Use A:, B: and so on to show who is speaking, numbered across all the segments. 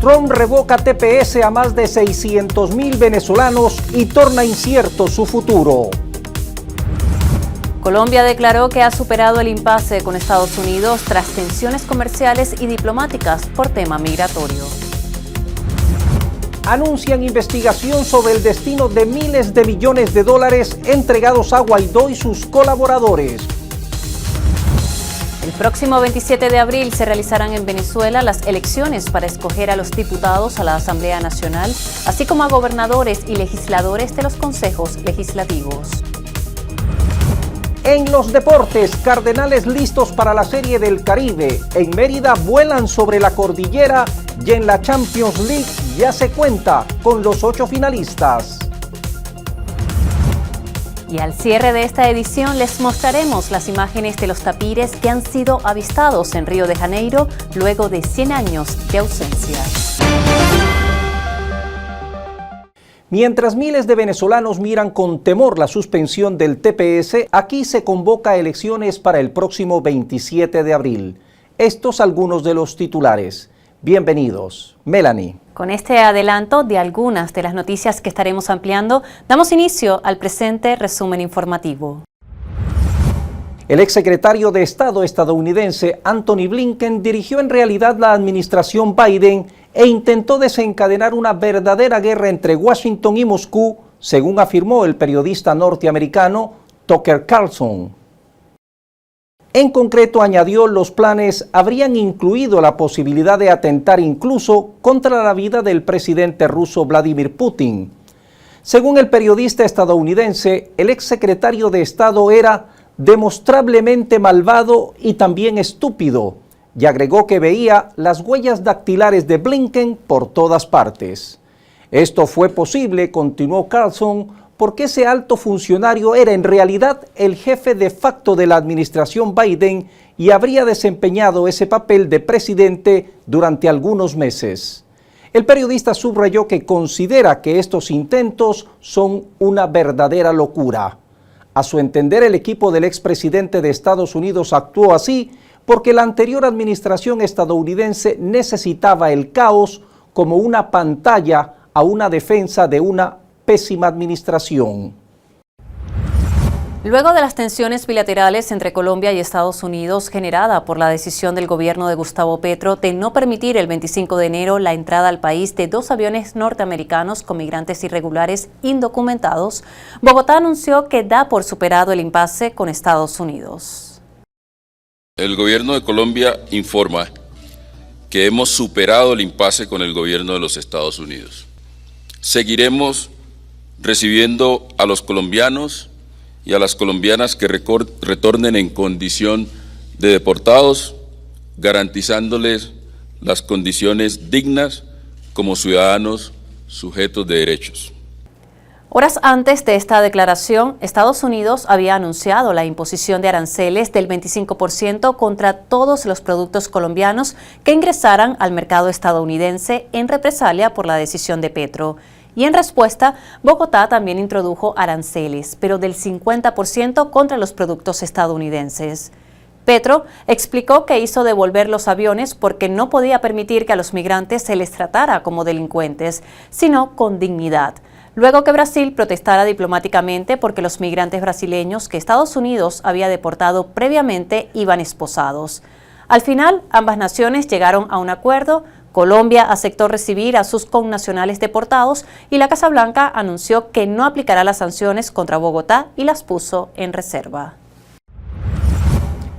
A: Trump revoca TPS a más de 600.000 venezolanos y torna incierto su futuro.
B: Colombia declaró que ha superado el impasse con Estados Unidos tras tensiones comerciales y diplomáticas por tema migratorio.
A: Anuncian investigación sobre el destino de miles de millones de dólares entregados a Guaidó y sus colaboradores.
B: El próximo 27 de abril se realizarán en Venezuela las elecciones para escoger a los diputados a la Asamblea Nacional, así como a gobernadores y legisladores de los consejos legislativos.
A: En los deportes, Cardenales listos para la Serie del Caribe. En Mérida vuelan sobre la cordillera y en la Champions League ya se cuenta con los 8 finalistas.
B: Y al cierre de esta edición les mostraremos las imágenes de los tapires que han sido avistados en Río de Janeiro luego de 100 años de ausencia.
A: Mientras miles de venezolanos miran con temor la suspensión del TPS, aquí se convoca a elecciones para el próximo 27 de abril. Estos algunos de los titulares. Bienvenidos. Melanie.
B: Con este adelanto de algunas de las noticias que estaremos ampliando, damos inicio al presente resumen informativo.
A: El exsecretario de Estado estadounidense Antony Blinken dirigió en realidad la administración Biden e intentó desencadenar una verdadera guerra entre Washington y Moscú, según afirmó el periodista norteamericano Tucker Carlson. En concreto, añadió, los planes habrían incluido la posibilidad de atentar incluso contra la vida del presidente ruso Vladimir Putin. Según el periodista estadounidense, el exsecretario de Estado era demostrablemente malvado y también estúpido, y agregó que veía las huellas dactilares de Blinken por todas partes. Esto fue posible, continuó Carlson, porque ese alto funcionario era en realidad el jefe de facto de la administración Biden y habría desempeñado ese papel de presidente durante algunos meses. El periodista subrayó que considera que estos intentos son una verdadera locura. A su entender, el equipo del expresidente de Estados Unidos actuó así porque la anterior administración estadounidense necesitaba el caos como una pantalla a una defensa de una pésima administración.
B: Luego de las tensiones bilaterales entre Colombia y Estados Unidos generada por la decisión del gobierno de Gustavo Petro de no permitir el 25 de enero la entrada al país de 2 aviones norteamericanos con migrantes irregulares indocumentados, Bogotá anunció que da por superado el impasse con Estados Unidos.
C: El gobierno de Colombia informa que hemos superado el impasse con el gobierno de los Estados Unidos. Seguiremos recibiendo a los colombianos y a las colombianas que retornen en condición de deportados, garantizándoles las condiciones dignas como ciudadanos sujetos de derechos.
B: Horas antes de esta declaración, Estados Unidos había anunciado la imposición de aranceles del 25% contra todos los productos colombianos que ingresaran al mercado estadounidense en represalia por la decisión de Petro. Y en respuesta, Bogotá también introdujo aranceles, pero del 50% contra los productos estadounidenses. Petro explicó que hizo devolver los aviones porque no podía permitir que a los migrantes se les tratara como delincuentes, sino con dignidad. Luego que Brasil protestara diplomáticamente porque los migrantes brasileños que Estados Unidos había deportado previamente iban esposados. Al final, ambas naciones llegaron a un acuerdo. Colombia aceptó recibir a sus connacionales deportados y la Casa Blanca anunció que no aplicará las sanciones contra Bogotá y las puso en reserva.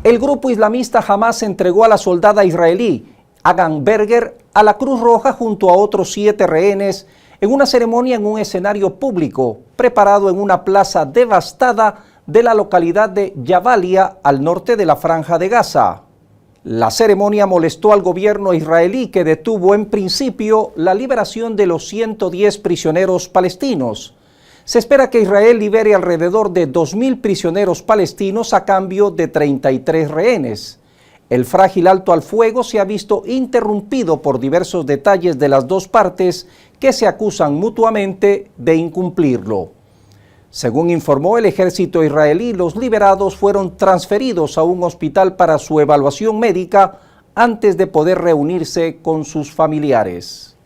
A: El grupo islamista Hamás entregó a la soldada israelí Agan Berger a la Cruz Roja junto a otros 7 rehenes en una ceremonia en un escenario público preparado en una plaza devastada de la localidad de Jabalia al norte de la Franja de Gaza. La ceremonia molestó al gobierno israelí, que detuvo en principio la liberación de los 110 prisioneros palestinos. Se espera que Israel libere alrededor de 2.000 prisioneros palestinos a cambio de 33 rehenes. El frágil alto al fuego se ha visto interrumpido por diversos detalles de las dos partes que se acusan mutuamente de incumplirlo. Según informó el ejército israelí, los liberados fueron transferidos a un hospital para su evaluación médica antes de poder reunirse con sus familiares.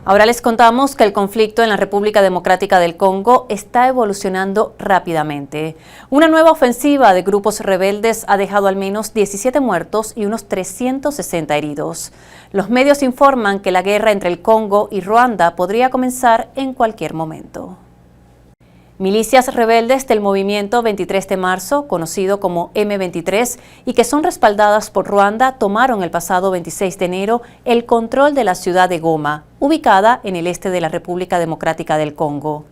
B: Ahora les contamos que el conflicto en la República Democrática del Congo está evolucionando rápidamente. Una nueva ofensiva de grupos rebeldes ha dejado al menos 17 muertos y unos 360 heridos. Los medios informan que la guerra entre el Congo y Ruanda podría comenzar en cualquier momento. Milicias rebeldes del movimiento 23 de marzo, conocido como M23, y que son respaldadas por Ruanda, tomaron el pasado 26 de enero el control de la ciudad de Goma, ubicada en el este de la República Democrática del Congo.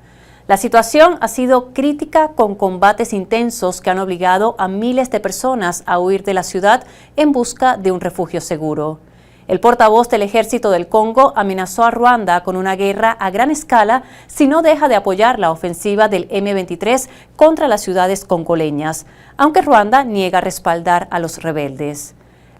B: La situación ha sido crítica, con combates intensos que han obligado a miles de personas a huir de la ciudad en busca de un refugio seguro. El portavoz del Ejército del Congo amenazó a Ruanda con una guerra a gran escala si no deja de apoyar la ofensiva del M23 contra las ciudades congoleñas, aunque Ruanda niega respaldar a los rebeldes.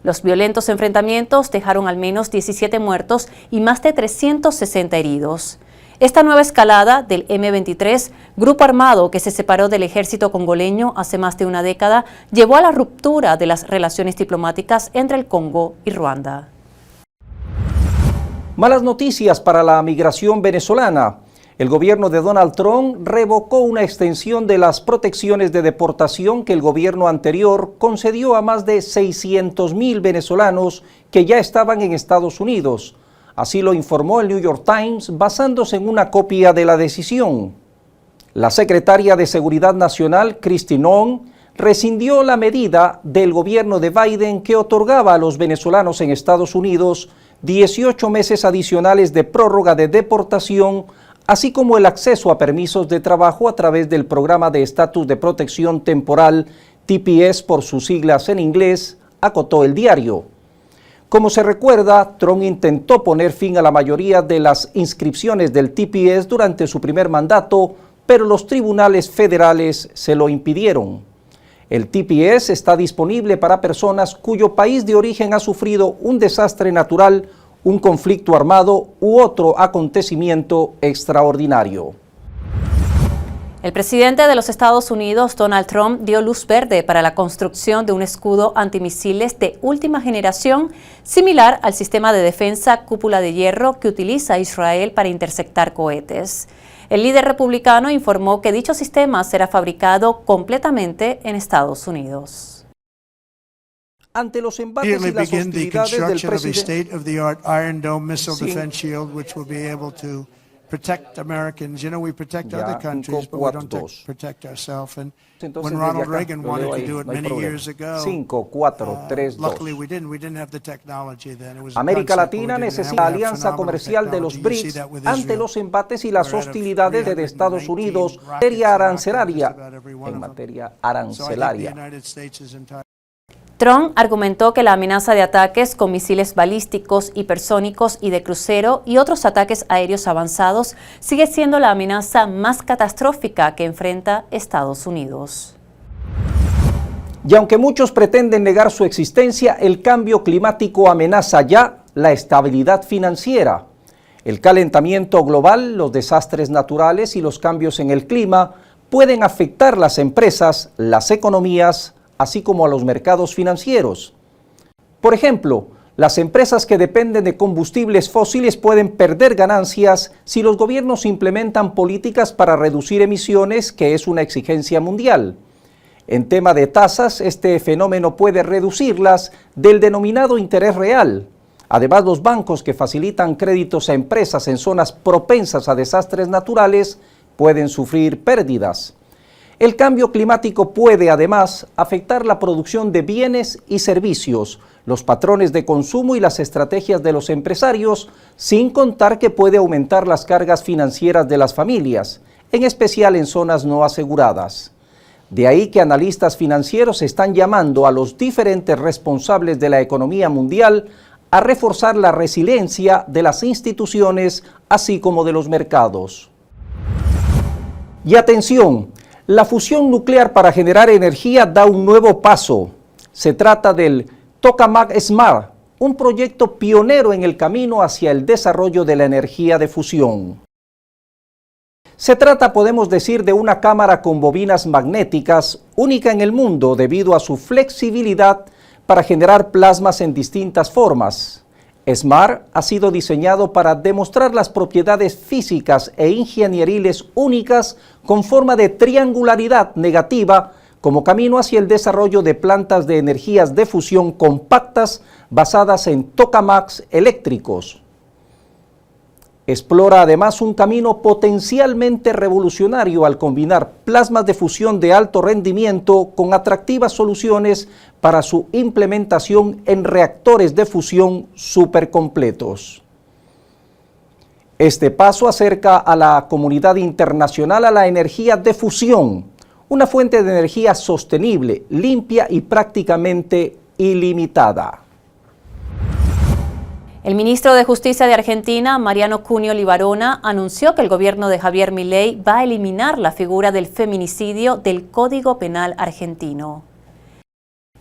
B: Los violentos enfrentamientos dejaron al menos 17 muertos y más de 360 heridos. Esta nueva escalada del M23, grupo armado que se separó del ejército congoleño hace más de una década, llevó a la ruptura de las relaciones diplomáticas entre el Congo y Ruanda.
A: Malas noticias para la migración venezolana. El gobierno de Donald Trump revocó una extensión de las protecciones de deportación que el gobierno anterior concedió a más de 600,000 venezolanos que ya estaban en Estados Unidos. Así lo informó el New York Times basándose en una copia de la decisión. La secretaria de Seguridad Nacional, Kristi Noem, rescindió la medida del gobierno de Biden que otorgaba a los venezolanos en Estados Unidos 18 meses adicionales de prórroga de deportación, así como el acceso a permisos de trabajo a través del Programa de Estatus de Protección Temporal, TPS por sus siglas en inglés, acotó el diario. Como se recuerda, Trump intentó poner fin a la mayoría de las inscripciones del TPS durante su primer mandato, pero los tribunales federales se lo impidieron. El TPS está disponible para personas cuyo país de origen ha sufrido un desastre natural, un conflicto armado u otro acontecimiento extraordinario.
B: El presidente de los Estados Unidos, Donald Trump, dio luz verde para la construcción de un escudo antimisiles de última generación, similar al sistema de defensa cúpula de hierro que utiliza Israel para interceptar cohetes. El líder republicano informó que dicho sistema será fabricado completamente en Estados Unidos.
A: Ante los embates y las hostilidades del presidente,
D: protect Americans. You know, we protect other countries, but we don't protect ourselves. And
A: entonces,
D: when Ronald Reagan wanted to do it many years ago,
A: 5, 4, 3, 2.
D: Luckily we didn't have the technology then. It was
A: América Latina necesita la alianza comercial de los BRICS ante los embates y las hostilidades de Estados Unidos en materia arancelaria.
B: Trump argumentó que la amenaza de ataques con misiles balísticos, hipersónicos y de crucero y otros ataques aéreos avanzados sigue siendo la amenaza más catastrófica que enfrenta Estados Unidos.
A: Y aunque muchos pretenden negar su existencia, el cambio climático amenaza ya la estabilidad financiera. El calentamiento global, los desastres naturales y los cambios en el clima pueden afectar las empresas, las economías, así como a los mercados financieros. Por ejemplo, las empresas que dependen de combustibles fósiles pueden perder ganancias si los gobiernos implementan políticas para reducir emisiones, que es una exigencia mundial. En tema de tasas, este fenómeno puede reducirlas del denominado interés real. Además, los bancos que facilitan créditos a empresas en zonas propensas a desastres naturales pueden sufrir pérdidas. El cambio climático puede, además, afectar la producción de bienes y servicios, los patrones de consumo y las estrategias de los empresarios, sin contar que puede aumentar las cargas financieras de las familias, en especial en zonas no aseguradas. De ahí que analistas financieros están llamando a los diferentes responsables de la economía mundial a reforzar la resiliencia de las instituciones, así como de los mercados. Y atención, la fusión nuclear para generar energía da un nuevo paso. Se trata del Tokamak Smart, un proyecto pionero en el camino hacia el desarrollo de la energía de fusión. Se trata, podemos decir, de una cámara con bobinas magnéticas, única en el mundo debido a su flexibilidad para generar plasmas en distintas formas. SMART ha sido diseñado para demostrar las propiedades físicas e ingenieriles únicas con forma de triangularidad negativa como camino hacia el desarrollo de plantas de energías de fusión compactas basadas en tokamaks eléctricos. Explora además un camino potencialmente revolucionario al combinar plasmas de fusión de alto rendimiento con atractivas soluciones para su implementación en reactores de fusión supercompletos. Este paso acerca a la comunidad internacional a la energía de fusión, una fuente de energía sostenible, limpia y prácticamente ilimitada.
B: El ministro de Justicia de Argentina, Mariano Cunio Libarona, anunció que el gobierno de Javier Milei va a eliminar la figura del feminicidio del Código Penal argentino.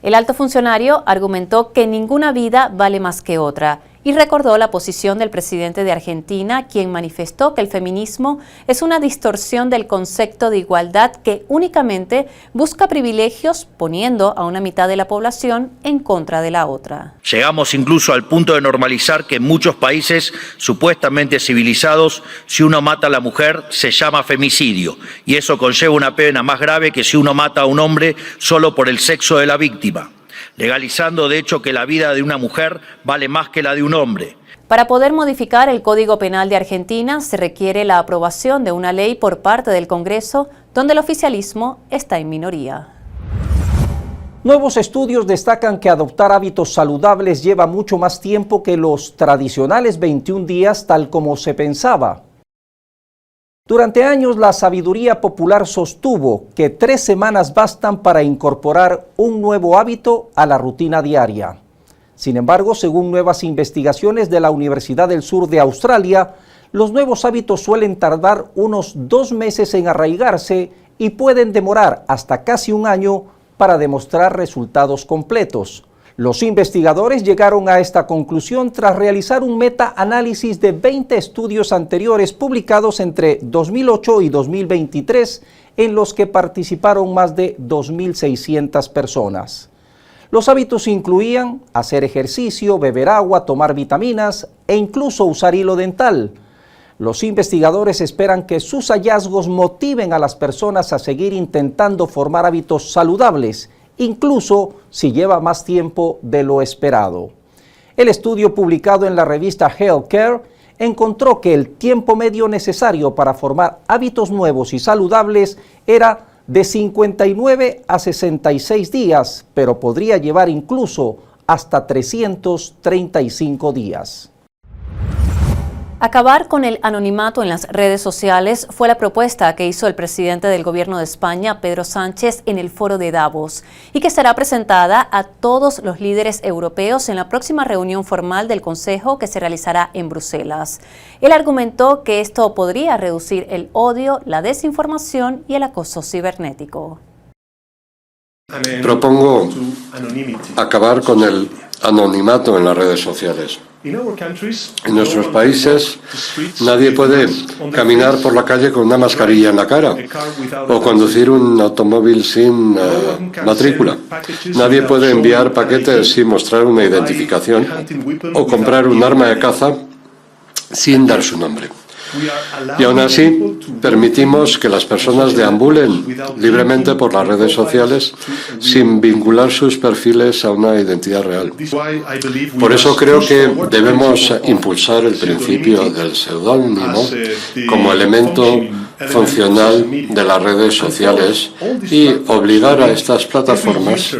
B: El alto funcionario argumentó que ninguna vida vale más que otra y recordó la posición del presidente de Argentina, quien manifestó que el feminismo es una distorsión del concepto de igualdad que únicamente busca privilegios poniendo a una mitad de la población en contra de la otra.
E: Llegamos incluso al punto de normalizar que en muchos países supuestamente civilizados, si uno mata a la mujer se llama femicidio y eso conlleva una pena más grave que si uno mata a un hombre solo por el sexo de la víctima, legalizando de hecho que la vida de una mujer vale más que la de un hombre.
B: Para poder modificar el Código Penal de Argentina se requiere la aprobación de una ley por parte del Congreso, donde el oficialismo está en minoría.
A: Nuevos estudios destacan que adoptar hábitos saludables lleva mucho más tiempo que los tradicionales 21 días tal como se pensaba. Durante años la sabiduría popular sostuvo que 3 semanas bastan para incorporar un nuevo hábito a la rutina diaria. Sin embargo, según nuevas investigaciones de la Universidad del Sur de Australia, los nuevos hábitos suelen tardar unos 2 meses en arraigarse y pueden demorar hasta casi un año para demostrar resultados completos. Los investigadores llegaron a esta conclusión tras realizar un meta-análisis de 20 estudios anteriores publicados entre 2008 y 2023, en los que participaron más de 2.600 personas. Los hábitos incluían hacer ejercicio, beber agua, tomar vitaminas e incluso usar hilo dental. Los investigadores esperan que sus hallazgos motiven a las personas a seguir intentando formar hábitos saludables, incluso si lleva más tiempo de lo esperado. El estudio publicado en la revista Healthcare encontró que el tiempo medio necesario para formar hábitos nuevos y saludables era de 59 a 66 días, pero podría llevar incluso hasta 335 días.
B: Acabar con el anonimato en las redes sociales fue la propuesta que hizo el presidente del Gobierno de España, Pedro Sánchez, en el Foro de Davos y que será presentada a todos los líderes europeos en la próxima reunión formal del Consejo que se realizará en Bruselas. Él argumentó que esto podría reducir el odio, la desinformación y el acoso cibernético.
F: Propongo acabar con el anonimato en las redes sociales. En nuestros países nadie puede caminar por la calle con una mascarilla en la cara o conducir un automóvil sin matrícula. Nadie puede enviar paquetes sin mostrar una identificación o comprar un arma de caza sin dar su nombre. Y aún así, permitimos que las personas deambulen libremente por las redes sociales sin vincular sus perfiles a una identidad real. Por eso creo que debemos impulsar el principio del seudónimo como elemento funcional de las redes sociales y obligar a estas plataformas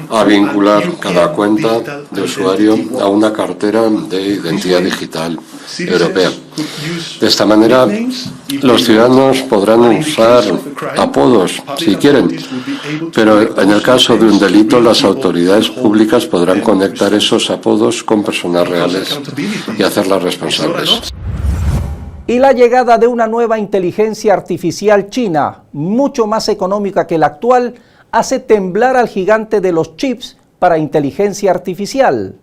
F: a vincular cada cuenta de usuario a una cartera de identidad digital europea. De esta manera, los ciudadanos podrán usar apodos si quieren, pero en el caso de un delito, las autoridades públicas podrán conectar esos apodos con personas reales y hacerlas responsables.
A: Y la llegada de una nueva inteligencia artificial china, mucho más económica que la actual, hace temblar al gigante de los chips para inteligencia artificial.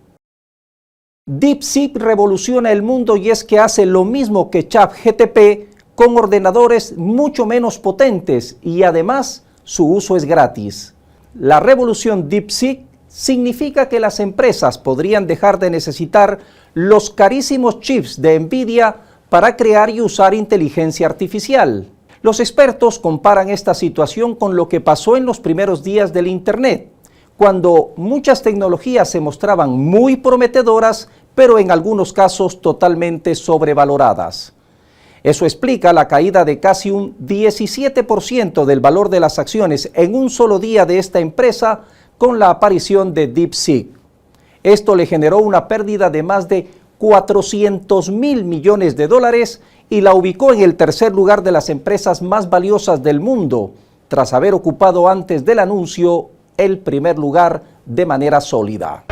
A: DeepSeek revoluciona el mundo y es que hace lo mismo que ChatGPT con ordenadores mucho menos potentes y además su uso es gratis. La revolución DeepSeek significa que las empresas podrían dejar de necesitar los carísimos chips de Nvidia para crear y usar inteligencia artificial. Los expertos comparan esta situación con lo que pasó en los primeros días del Internet, cuando muchas tecnologías se mostraban muy prometedoras, pero en algunos casos totalmente sobrevaloradas. Eso explica la caída de casi un 17% del valor de las acciones en un solo día de esta empresa con la aparición de DeepSeek. Esto le generó una pérdida de más de 400.000 millones de dólares y la ubicó en el tercer lugar de las empresas más valiosas del mundo, tras haber ocupado antes del anuncio el primer lugar de manera sólida.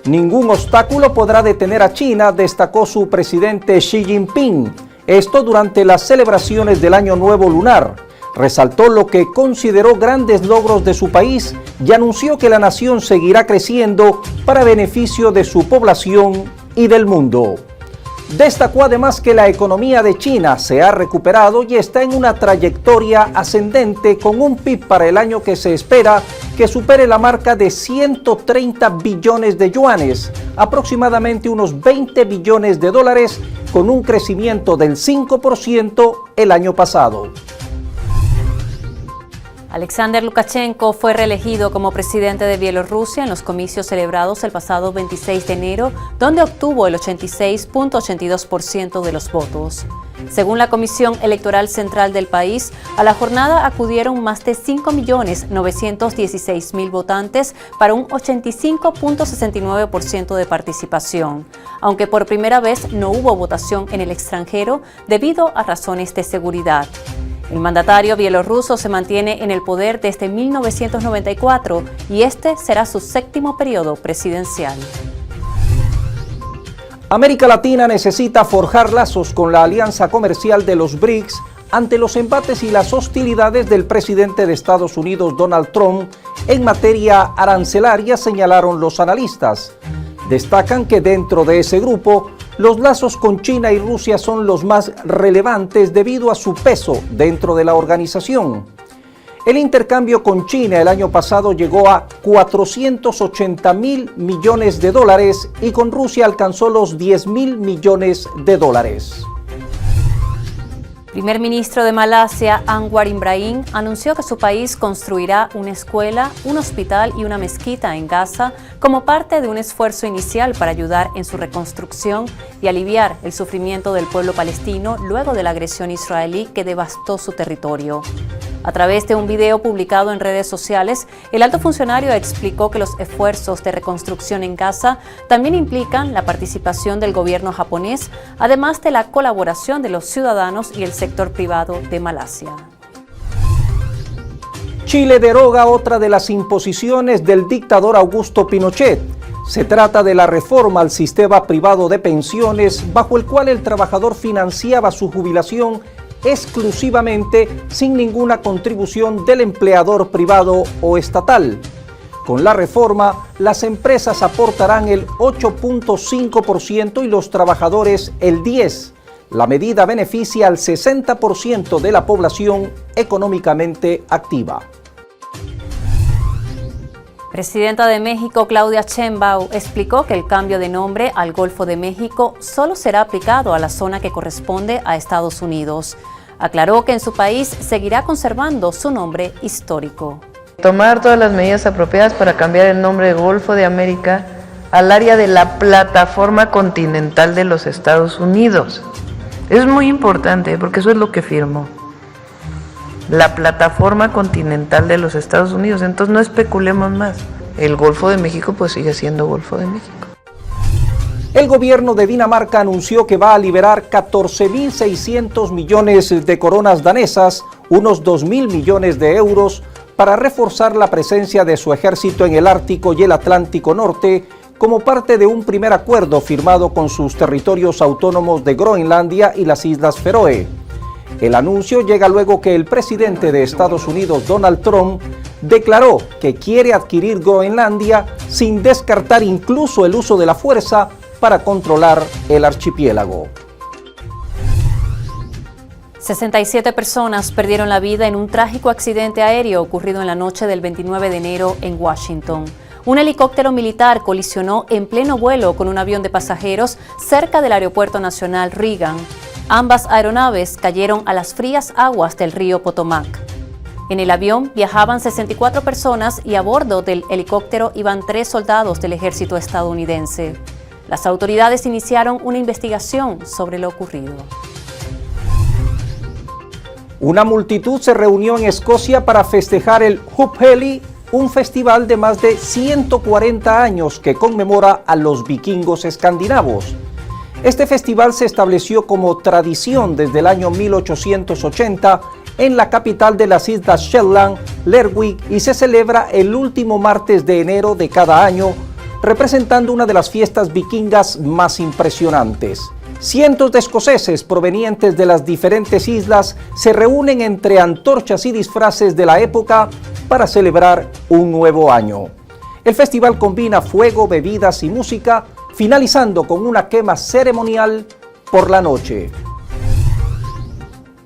A: Ningún obstáculo podrá detener a China, destacó su presidente Xi Jinping. Esto durante las celebraciones del Año Nuevo Lunar. Resaltó lo que consideró grandes logros de su país y anunció que la nación seguirá creciendo para beneficio de su población y del mundo. Destacó además que la economía de China se ha recuperado y está en una trayectoria ascendente con un PIB para el año que se espera que supere la marca de 130 billones de yuanes, aproximadamente unos 20 billones de dólares, con un crecimiento del 5% el año pasado.
B: Alexander Lukashenko fue reelegido como presidente de Bielorrusia en los comicios celebrados el pasado 26 de enero, donde obtuvo el 86.82% de los votos. Según la Comisión Electoral Central del país, a la jornada acudieron más de 5.916.000 votantes para un 85.69% de participación, aunque por primera vez no hubo votación en el extranjero debido a razones de seguridad. El mandatario bielorruso se mantiene en el poder desde 1994 y este será su 7º periodo presidencial.
A: América Latina necesita forjar lazos con la alianza comercial de los BRICS ante los embates y las hostilidades del presidente de Estados Unidos, Donald Trump, en materia arancelaria, señalaron los analistas. Destacan que dentro de ese grupo, los lazos con China y Rusia son los más relevantes debido a su peso dentro de la organización. El intercambio con China el año pasado llegó a 480.000 millones de dólares y con Rusia alcanzó los 10.000 millones de dólares.
B: Primer ministro de Malasia, Anwar Ibrahim, anunció que su país construirá una escuela, un hospital y una mezquita en Gaza como parte de un esfuerzo inicial para ayudar en su reconstrucción y aliviar el sufrimiento del pueblo palestino luego de la agresión israelí que devastó su territorio. A través de un video publicado en redes sociales, el alto funcionario explicó que los esfuerzos de reconstrucción en Gaza también implican la participación del gobierno japonés, además de la colaboración de los ciudadanos y el sector privado de Malasia.
A: Chile deroga otra de las imposiciones del dictador Augusto Pinochet. Se trata de la reforma al sistema privado de pensiones, bajo el cual el trabajador financiaba su jubilación exclusivamente sin ninguna contribución del empleador privado o estatal. Con la reforma, las empresas aportarán el 8.5% y los trabajadores el 10%. La medida beneficia al 60% de la población económicamente activa.
B: Presidenta de México, Claudia Sheinbaum, explicó que el cambio de nombre al Golfo de México solo será aplicado a la zona que corresponde a Estados Unidos. Aclaró que en su país seguirá conservando su nombre histórico.
G: Tomar todas las medidas apropiadas para cambiar el nombre de Golfo de América al área de la plataforma continental de los Estados Unidos. Es muy importante porque eso es lo que firmó. La plataforma continental de los Estados Unidos. Entonces no especulemos más. El Golfo de México pues sigue siendo Golfo de México.
A: El gobierno de Dinamarca anunció que va a liberar 14.600 millones de coronas danesas, unos 2.000 millones de euros, para reforzar la presencia de su ejército en el Ártico y el Atlántico Norte, como parte de un primer acuerdo firmado con sus territorios autónomos de Groenlandia y las Islas Feroe. El anuncio llega luego que el presidente de Estados Unidos, Donald Trump, declaró que quiere adquirir Groenlandia sin descartar incluso el uso de la fuerza para controlar el archipiélago.
B: 67 personas perdieron la vida en un trágico accidente aéreo ocurrido en la noche del 29 de enero en Washington. Un helicóptero militar colisionó en pleno vuelo con un avión de pasajeros cerca del Aeropuerto Nacional Reagan. Ambas aeronaves cayeron a las frías aguas del río Potomac. En el avión viajaban 64 personas y a bordo del helicóptero iban 3 soldados del ejército estadounidense. Las autoridades iniciaron una investigación sobre lo ocurrido.
A: Una multitud se reunió en Escocia para festejar el Húpheli, un festival de más de 140 años que conmemora a los vikingos escandinavos. Este festival se estableció como tradición desde el año 1880 en la capital de las Islas Shetland, Lerwick, y se celebra el último martes de enero de cada año, representando una de las fiestas vikingas más impresionantes. Cientos de escoceses provenientes de las diferentes islas se reúnen entre antorchas y disfraces de la época para celebrar un nuevo año. El festival combina fuego, bebidas y música, finalizando con una quema ceremonial por la noche.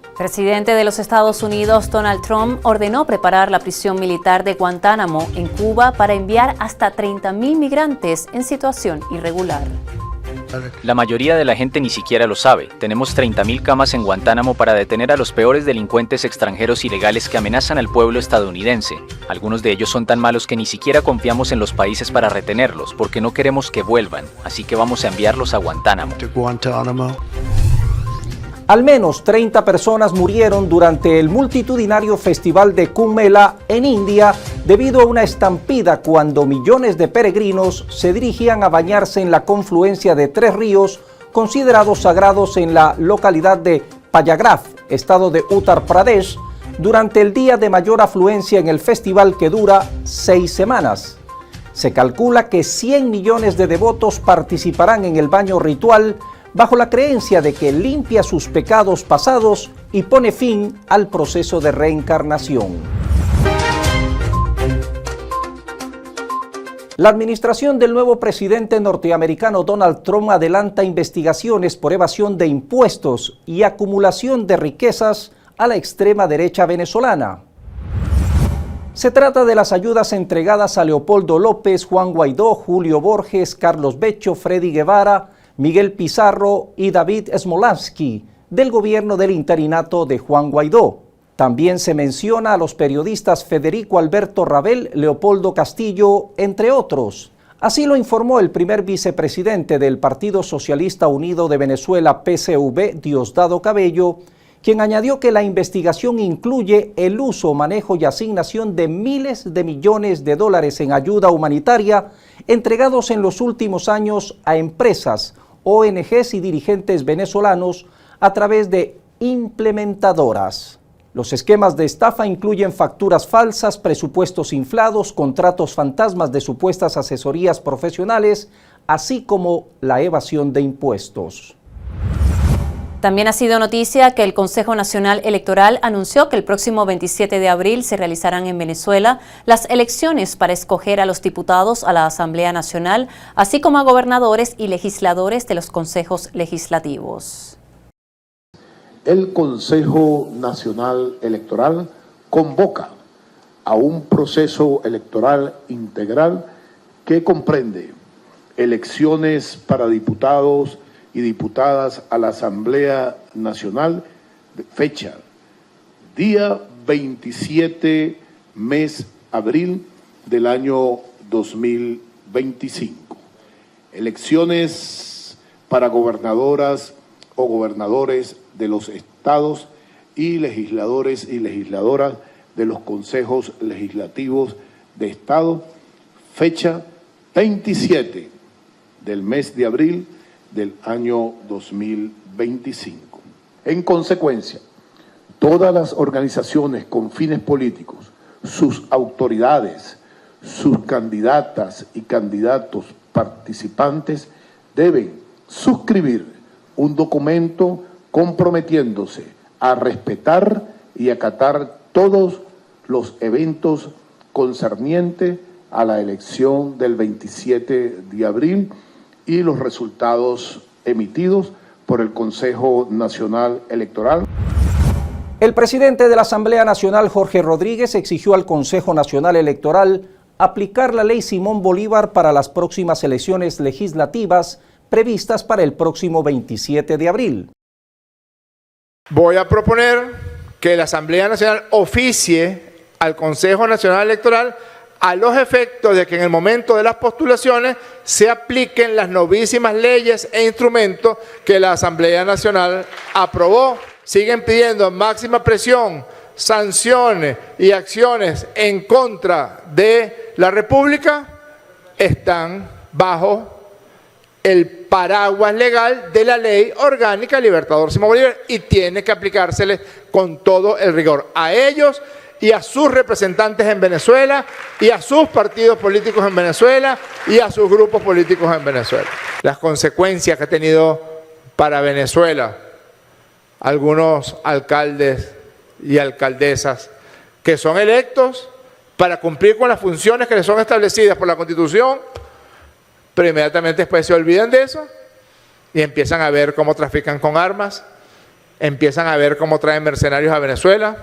B: El presidente de los Estados Unidos, Donald Trump, ordenó preparar la prisión militar de Guantánamo en Cuba para enviar hasta 30,000 migrantes en situación irregular.
H: La mayoría de la gente ni siquiera lo sabe. Tenemos 30,000 camas en Guantánamo para detener a los peores delincuentes extranjeros ilegales que amenazan al pueblo estadounidense. Algunos de ellos son tan malos que ni siquiera confiamos en los países para retenerlos, porque no queremos que vuelvan. Así que vamos a enviarlos a Guantánamo.
A: Al menos 30 personas murieron durante el multitudinario festival de Kumbh Mela en India debido a una estampida cuando millones de peregrinos se dirigían a bañarse en la confluencia de 3 ríos considerados sagrados en la localidad de Payagraph, estado de Uttar Pradesh, durante el día de mayor afluencia en el festival que dura 6 semanas. Se calcula que 100 millones de devotos participarán en el baño ritual bajo la creencia de que limpia sus pecados pasados y pone fin al proceso de reencarnación. La administración del nuevo presidente norteamericano Donald Trump adelanta investigaciones por evasión de impuestos y acumulación de riquezas a la extrema derecha venezolana. Se trata de las ayudas entregadas a Leopoldo López, Juan Guaidó, Julio Borges, Carlos Beccio, Freddy Guevara, Miguel Pizarro y David Smolansky, del gobierno del interinato de Juan Guaidó. También se menciona a los periodistas Federico Alberto Rabel, Leopoldo Castillo, entre otros. Así lo informó el primer vicepresidente del Partido Socialista Unido de Venezuela, PSV, Diosdado Cabello, quien añadió que la investigación incluye el uso, manejo y asignación de miles de millones de dólares en ayuda humanitaria entregados en los últimos años a empresas, ONGs y dirigentes venezolanos a través de implementadoras. Los esquemas de estafa incluyen facturas falsas, presupuestos inflados, contratos fantasmas de supuestas asesorías profesionales, así como la evasión de impuestos.
B: También ha sido noticia que el Consejo Nacional Electoral anunció que el próximo 27 de abril se realizarán en Venezuela las elecciones para escoger a los diputados a la Asamblea Nacional, así como a gobernadores y legisladores de los consejos legislativos.
I: El Consejo Nacional Electoral convoca a un proceso electoral integral que comprende elecciones para diputados y diputadas a la Asamblea Nacional, fecha, día 27 mes abril del año 2025. Elecciones para gobernadoras o gobernadores de los estados y legisladores y legisladoras de los consejos legislativos de estado, fecha 27 del mes de abril del año 2025. En consecuencia, todas las organizaciones con fines políticos, sus autoridades, sus candidatas y candidatos participantes deben suscribir un documento comprometiéndose a respetar y acatar todos los eventos concernientes a la elección del 27 de abril y los resultados emitidos por el Consejo Nacional Electoral.
A: El presidente de la Asamblea Nacional, Jorge Rodríguez, exigió al Consejo Nacional Electoral aplicar la ley Simón Bolívar para las próximas elecciones legislativas previstas para el próximo 27 de abril.
J: Voy a proponer que la Asamblea Nacional oficie al Consejo Nacional Electoral a los efectos de que en el momento de las postulaciones se apliquen las novísimas leyes e instrumentos que la Asamblea Nacional aprobó. Siguen pidiendo máxima presión, sanciones y acciones en contra de la República, están bajo el paraguas legal de la Ley Orgánica Libertador Simón Bolívar y tiene que aplicárseles con todo el rigor a ellos y a sus representantes en Venezuela y a sus partidos políticos en Venezuela y a sus grupos políticos en Venezuela. Las consecuencias que ha tenido para Venezuela algunos alcaldes y alcaldesas que son electos para cumplir con las funciones que les son establecidas por la Constitución, pero inmediatamente después se olvidan de eso y empiezan a ver cómo trafican con armas, empiezan a ver cómo traen mercenarios a Venezuela,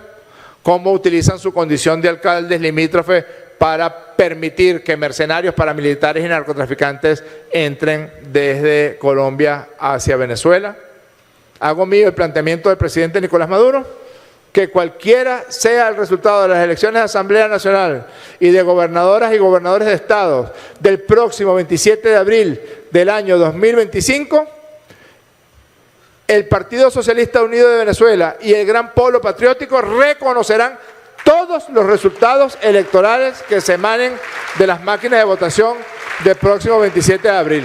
J: cómo utilizan su condición de alcaldes limítrofes para permitir que mercenarios, paramilitares y narcotraficantes entren desde Colombia hacia Venezuela. Hago mío el planteamiento del presidente Nicolás Maduro, que cualquiera sea el resultado de las elecciones de Asamblea Nacional y de gobernadoras y gobernadores de estados del próximo 27 de abril del año 2025, el Partido Socialista Unido de Venezuela y el Gran Polo Patriótico reconocerán todos los resultados electorales que se emanen de las máquinas de votación del próximo 27 de abril.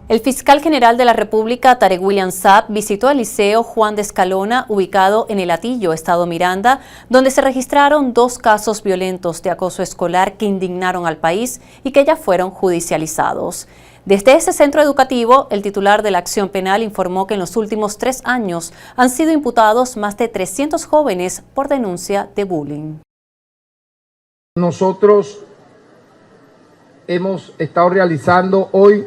B: El fiscal general de la República, Tarek William Saab, visitó el Liceo Juan de Escalona, ubicado en El Hatillo, Estado Miranda, donde se registraron 2 casos violentos de acoso escolar que indignaron al país y que ya fueron judicializados. Desde ese centro educativo, el titular de la acción penal informó que en los últimos 3 años han sido imputados más de 300 jóvenes por denuncia de bullying.
K: Nosotros hemos estado realizando hoy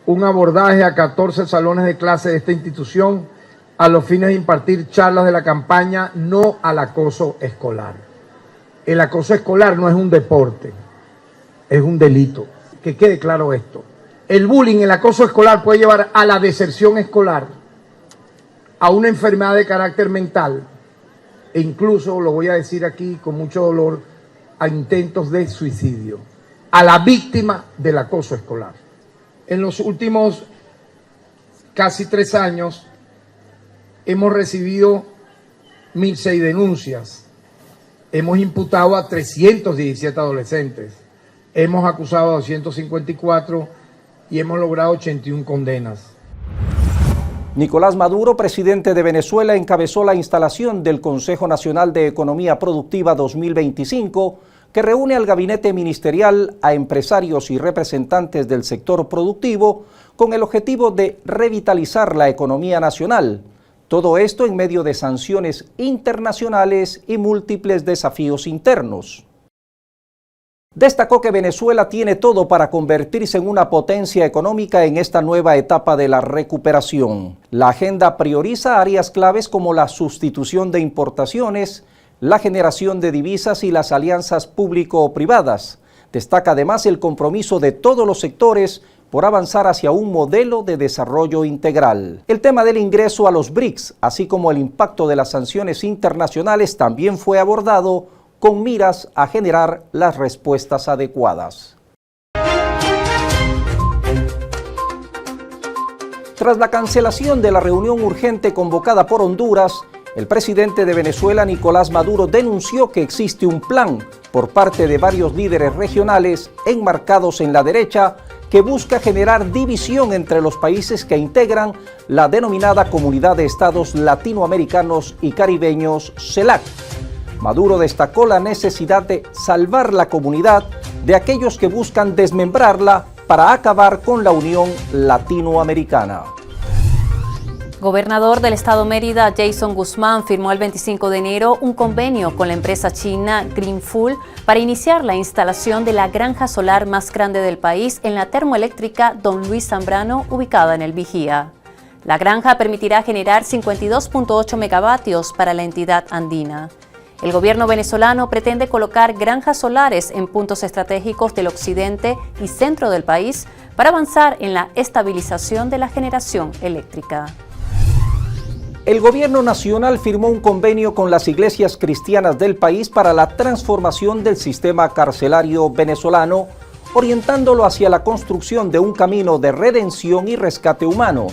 K: un abordaje a 14 salones de clase de esta institución a los fines de impartir charlas de la campaña No al acoso escolar. El acoso escolar no es un deporte, es un delito. Que quede claro esto. El bullying, el acoso escolar puede llevar a la deserción escolar, a una enfermedad de carácter mental e incluso, lo voy a decir aquí con mucho dolor, a intentos de suicidio, a la víctima del acoso escolar. En los últimos casi 3 años hemos recibido 1.006 denuncias, hemos imputado a 317 adolescentes, hemos acusado a 254 y hemos logrado 81 condenas.
A: Nicolás Maduro, presidente de Venezuela, encabezó la instalación del Consejo Nacional de Economía Productiva 2025, que reúne al gabinete ministerial, a empresarios y representantes del sector productivo con el objetivo de revitalizar la economía nacional. Todo esto en medio de sanciones internacionales y múltiples desafíos internos. Destacó que Venezuela tiene todo para convertirse en una potencia económica en esta nueva etapa de la recuperación. La agenda prioriza áreas claves como la sustitución de importaciones, la generación de divisas y las alianzas público-privadas. Destaca además el compromiso de todos los sectores por avanzar hacia un modelo de desarrollo integral. El tema del ingreso a los BRICS, así como el impacto de las sanciones internacionales, también fue abordado con miras a generar las respuestas adecuadas. Tras la cancelación de la reunión urgente convocada por Honduras, el presidente de Venezuela, Nicolás Maduro, denunció que existe un plan por parte de varios líderes regionales enmarcados en la derecha que busca generar división entre los países que integran la denominada Comunidad de Estados Latinoamericanos y Caribeños, CELAC. Maduro destacó la necesidad de salvar la comunidad de aquellos que buscan desmembrarla para acabar con la Unión Latinoamericana.
B: Gobernador del estado Mérida, Jason Guzmán, firmó el 25 de enero un convenio con la empresa china Greenfuel para iniciar la instalación de la granja solar más grande del país en la termoeléctrica Don Luis Zambrano, ubicada en El Vigía. La granja permitirá generar 52.8 megavatios para la entidad andina. El gobierno venezolano pretende colocar granjas solares en puntos estratégicos del occidente y centro del país para avanzar en la estabilización de la generación eléctrica.
A: El gobierno nacional firmó un convenio con las iglesias cristianas del país para la transformación del sistema carcelario venezolano, orientándolo hacia la construcción de un camino de redención y rescate humano.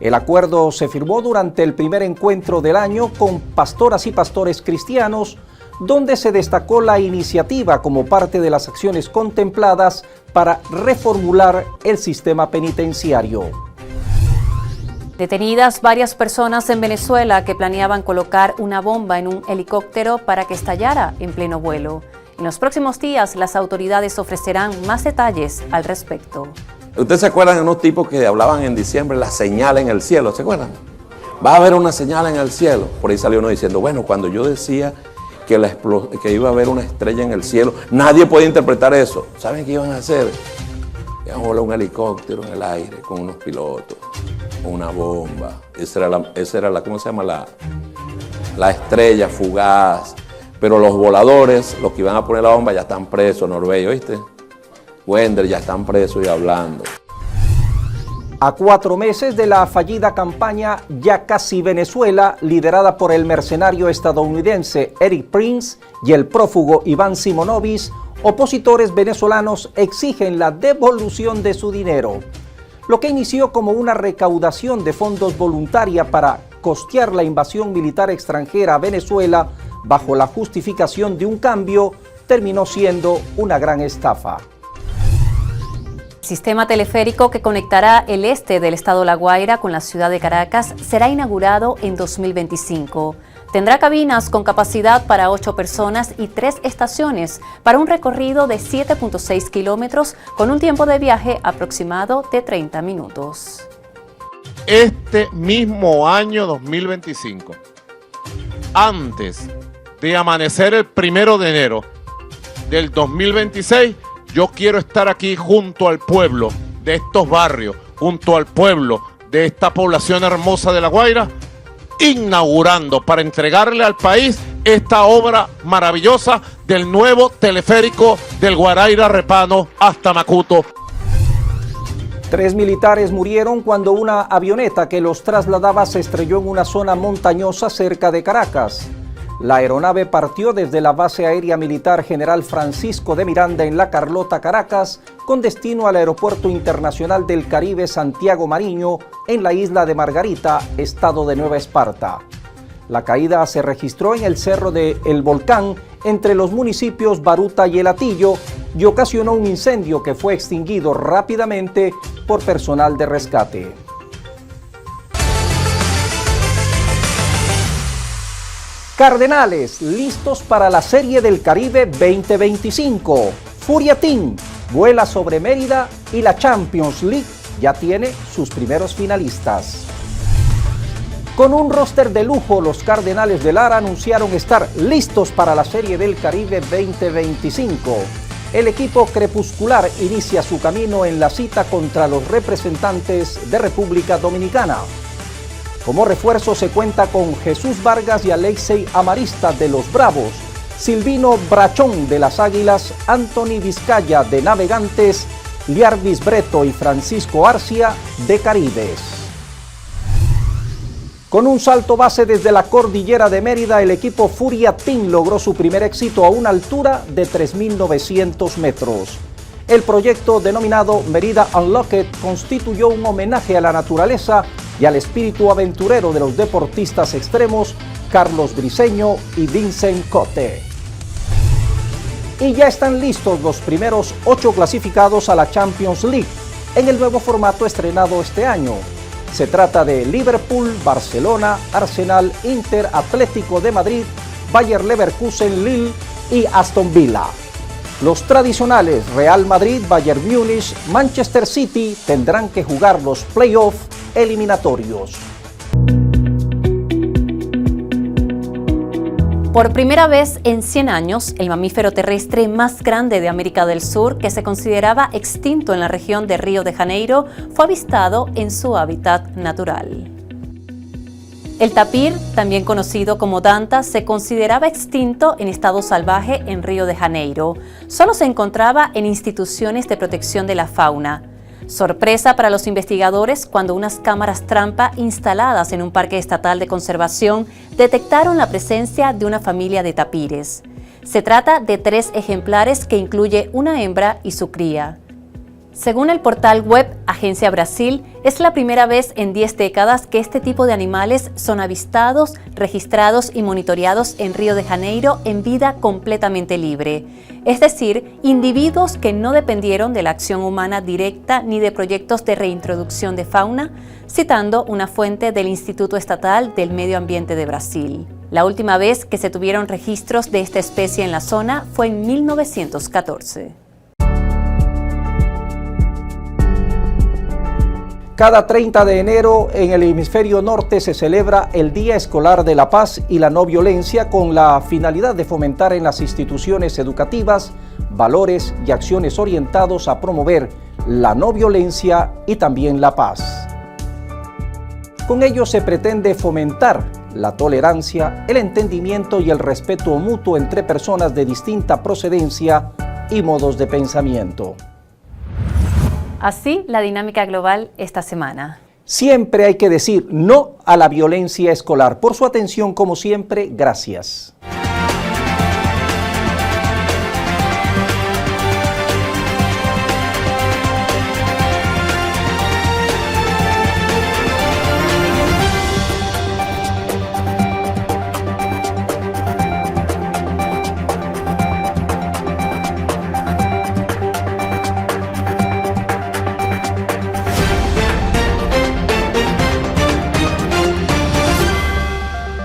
A: El acuerdo se firmó durante el primer encuentro del año con pastoras y pastores cristianos, donde se destacó la iniciativa como parte de las acciones contempladas para reformular el sistema penitenciario.
B: Detenidas varias personas en Venezuela que planeaban colocar una bomba en un helicóptero para que estallara en pleno vuelo. En los próximos días, las autoridades ofrecerán más detalles al respecto.
L: ¿Ustedes se acuerdan de unos tipos que hablaban en diciembre la señal en el cielo? ¿Se acuerdan? Va a haber una señal en el cielo. Por ahí salió uno diciendo, bueno, cuando yo decía que iba a haber una estrella en el cielo, nadie podía interpretar eso. ¿Saben qué iban a hacer? Iban a volar un helicóptero en el aire con unos pilotos, con una bomba. Esa era la ¿cómo se llama? La estrella fugaz. Pero los voladores, los que iban a poner la bomba, ya están presos, Norbey, ¿oíste? Wender, ya están presos y hablando.
A: A 4 meses de la fallida campaña Ya Casi Venezuela, liderada por el mercenario estadounidense Erik Prince y el prófugo Iván Simonovic, opositores venezolanos exigen la devolución de su dinero. Lo que inició como una recaudación de fondos voluntaria para costear la invasión militar extranjera a Venezuela bajo la justificación de un cambio, terminó siendo una gran estafa.
B: El sistema teleférico que conectará el este del estado La Guaira con la ciudad de Caracas será inaugurado en 2025. Tendrá cabinas con capacidad para 8 personas y 3 estaciones para un recorrido de 7.6 kilómetros con un tiempo de viaje aproximado de 30 minutos.
M: Este mismo año 2025, antes de amanecer el 1 de enero del 2026, yo quiero estar aquí junto al pueblo de estos barrios, junto al pueblo de esta población hermosa de La Guaira, inaugurando para entregarle al país esta obra maravillosa del nuevo teleférico del Guaraíra Repano hasta Macuto.
A: 3 militares murieron cuando una avioneta que los trasladaba se estrelló en una zona montañosa cerca de Caracas. La aeronave partió desde la base aérea militar General Francisco de Miranda en La Carlota, Caracas, con destino al Aeropuerto Internacional del Caribe Santiago Mariño, en la isla de Margarita, estado de Nueva Esparta. La caída se registró en el cerro de El Volcán, entre los municipios Baruta y El Hatillo, y ocasionó un incendio que fue extinguido rápidamente por personal de rescate. Cardenales, listos para la Serie del Caribe 2025. Furia Team vuela sobre Mérida y la Champions League ya tiene sus primeros finalistas. Con un roster de lujo, los Cardenales de Lara anunciaron estar listos para la Serie del Caribe 2025. El equipo crepuscular inicia su camino en la cita contra los representantes de República Dominicana. Como refuerzo se cuenta con Jesús Vargas y Alexei Amarista de los Bravos, Silvino Brachón de las Águilas, Anthony Vizcaya de Navegantes, Liarvis Breto y Francisco Arcia de Caribes. Con un salto base desde la cordillera de Mérida, el equipo Furia Team logró su primer éxito a una altura de 3.900 metros. El proyecto denominado Mérida Unlocked constituyó un homenaje a la naturaleza y al espíritu aventurero de los deportistas extremos Carlos Briceño y Vincent Cote. Y ya están listos los primeros 8 clasificados a la Champions League en el nuevo formato estrenado este año. Se trata de Liverpool, Barcelona, Arsenal, Inter, Atlético de Madrid, Bayer Leverkusen, Lille y Aston Villa. Los tradicionales Real Madrid, Bayern Múnich, Manchester City tendrán que jugar los playoffs eliminatorios.
B: Por primera vez en 100 años, el mamífero terrestre más grande de América del Sur, que se consideraba extinto en la región de Río de Janeiro, fue avistado en su hábitat natural. El tapir, también conocido como danta, se consideraba extinto en estado salvaje en Río de Janeiro. Solo se encontraba en instituciones de protección de la fauna. Sorpresa para los investigadores cuando unas cámaras trampa instaladas en un parque estatal de conservación detectaron la presencia de una familia de tapires. Se trata de 3 ejemplares que incluye una hembra y su cría. Según el portal web Agencia Brasil, es la primera vez en 10 décadas que este tipo de animales son avistados, registrados y monitoreados en Río de Janeiro en vida completamente libre. Es decir, individuos que no dependieron de la acción humana directa ni de proyectos de reintroducción de fauna, citando una fuente del Instituto Estatal del Medio Ambiente de Brasil. La última vez que se tuvieron registros de esta especie en la zona fue en 1914.
A: Cada 30 de enero en el hemisferio norte se celebra el Día Escolar de la Paz y la No Violencia con la finalidad de fomentar en las instituciones educativas valores y acciones orientados a promover la no violencia y también la paz. Con ello se pretende fomentar la tolerancia, el entendimiento y el respeto mutuo entre personas de distinta procedencia y modos de pensamiento.
B: Así, la dinámica global esta semana.
A: Siempre hay que decir no a la violencia escolar. Por su atención, como siempre, gracias.